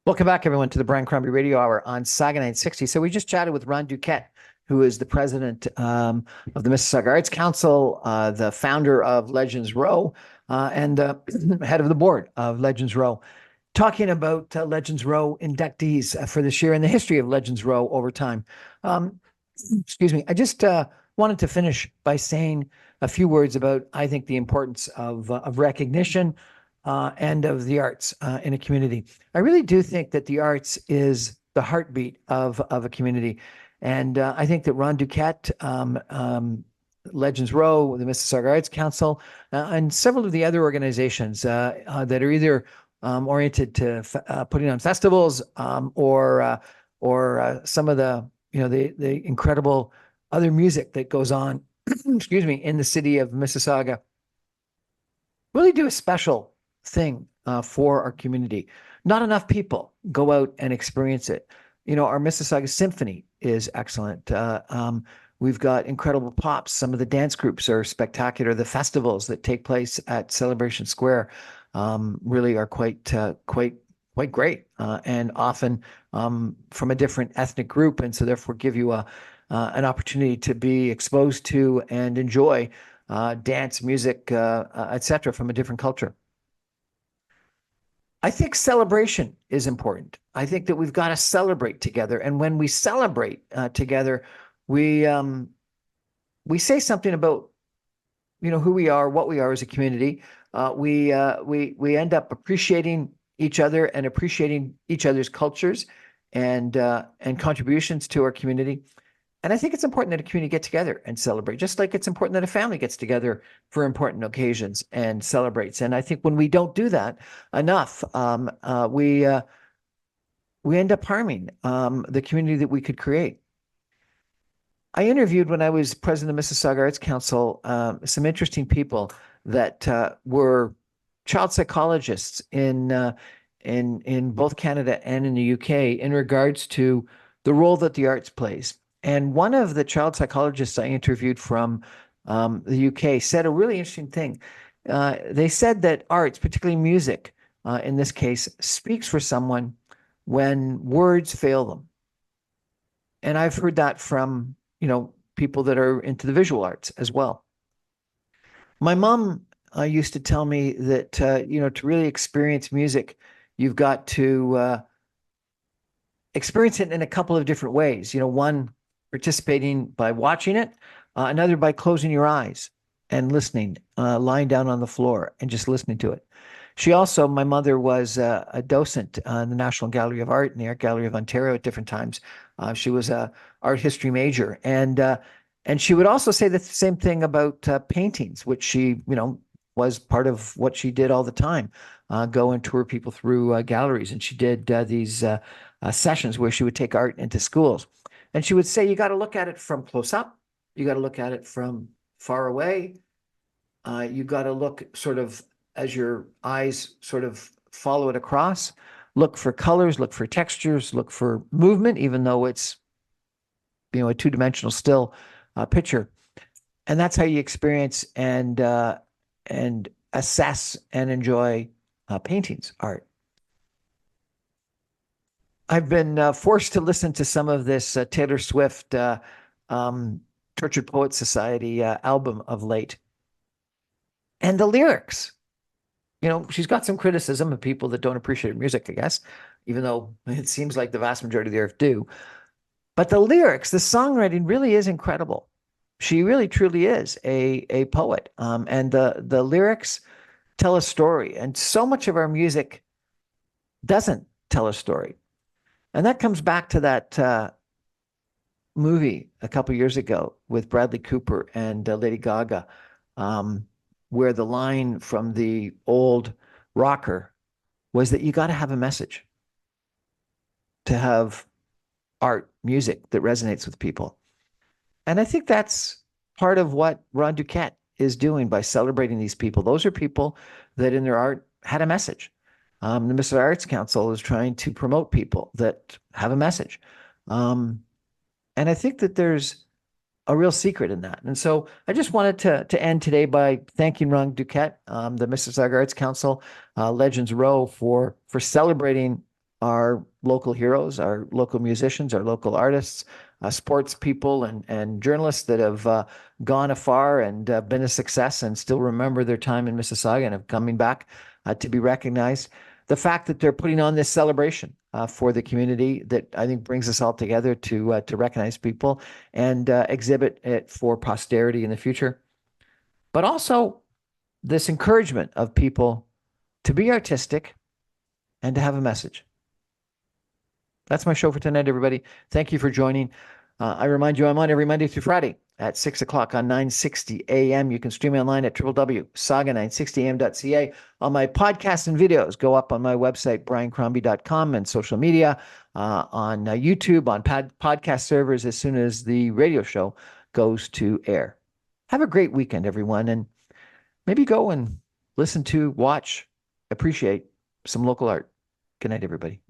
Welcome back, everyone, to the Brian Crombie Radio Hour on Saga 960. So we just chatted with Ron Duquette, who is the president of the Mississauga Arts Council, the founder of Legends Row, and head of the board of Legends Row, talking about Legends Row inductees for this year and the history of Legends Row over time. Excuse me. I just wanted to finish by saying a few words about, I think, the importance of recognition and of the arts in a community. I really do think that the arts is the heartbeat of a community. And I think that Ron Duquette, Legends Row, the Mississauga Arts Council, and several of the other organizations that are either oriented to putting on festivals or some of the incredible other music that goes on, excuse me, in the city of Mississauga, really do a special thing for our community. Not enough people go out and experience it. Our Mississauga Symphony is excellent. We've got incredible pops. Some of the dance groups are spectacular. The festivals that take place at Celebration Square really are quite great, and often from a different ethnic group, and so therefore give you an opportunity to be exposed to and enjoy dance, music, etc., from a different culture. I think celebration is important. I think that we've got to celebrate together, and when we celebrate together, we say something about who we are, what we are as a community. We end up appreciating each other and appreciating each other's cultures and contributions to our community. And I think it's important that a community get together and celebrate, just like it's important that a family gets together for important occasions and celebrates. And I think when we don't do that enough, we end up harming the community that we could create. I interviewed, when I was president of Mississauga Arts Council, some interesting people that were child psychologists in both Canada and in the UK in regards to the role that the arts plays. And one of the child psychologists I interviewed from the UK said a really interesting thing. They said that arts, particularly music, in this case, speaks for someone when words fail them. And I've heard that from, people that are into the visual arts as well. My mom used to tell me that, to really experience music, you've got to experience it in a couple of different ways. One, participating by watching it, another by closing your eyes and listening, lying down on the floor and just listening to it. My mother was a docent in the National Gallery of Art and the Art Gallery of Ontario at different times. She was a art history major, and she would also say the same thing about paintings, which she, was part of what she did all the time, go and tour people through galleries. And she did these sessions where she would take art into schools. And she would say, you got to look at it from close up. You got to look at it from far away. You got to look sort of as your eyes sort of follow it across. Look for colors, look for textures, look for movement, even though it's, a two-dimensional still picture. And that's how you experience and assess and enjoy paintings, art. I've been forced to listen to some of this Taylor Swift Tortured Poets Society album of late. And the lyrics, she's got some criticism of people that don't appreciate her music, I guess, even though it seems like the vast majority of the earth do. But the lyrics, the songwriting really is incredible. She really, truly is a poet. And the lyrics tell a story. And so much of our music doesn't tell a story. And that comes back to that movie a couple years ago with Bradley Cooper and Lady Gaga, where the line from the old rocker was that you got to have a message to have art, music that resonates with people. And I think that's part of what Ron Duquette is doing by celebrating these people. Those are people that in their art had a message. The Mississauga Arts Council is trying to promote people that have a message. And I think that there's a real secret in that. And so I just wanted to end today by thanking Ron Duquette, the Mississauga Arts Council, Legends Row, for celebrating our local heroes, our local musicians, our local artists, sports people, and journalists that have gone afar and been a success and still remember their time in Mississauga and have coming back to be recognized. The fact that they're putting on this celebration for the community that I think brings us all together to recognize people and exhibit it for posterity in the future, but also this encouragement of people to be artistic and to have a message. That's my show for tonight, everybody. Thank you for joining. I remind you, I'm on every Monday through Friday at 6 o'clock on 960 AM. You can stream me online at www.saga960am.ca. All my podcasts and videos go up on my website, briancrombie.com, and social media, on YouTube, on podcast servers as soon as the radio show goes to air. Have a great weekend, everyone, and maybe go and listen to, watch, appreciate some local art. Good night, everybody.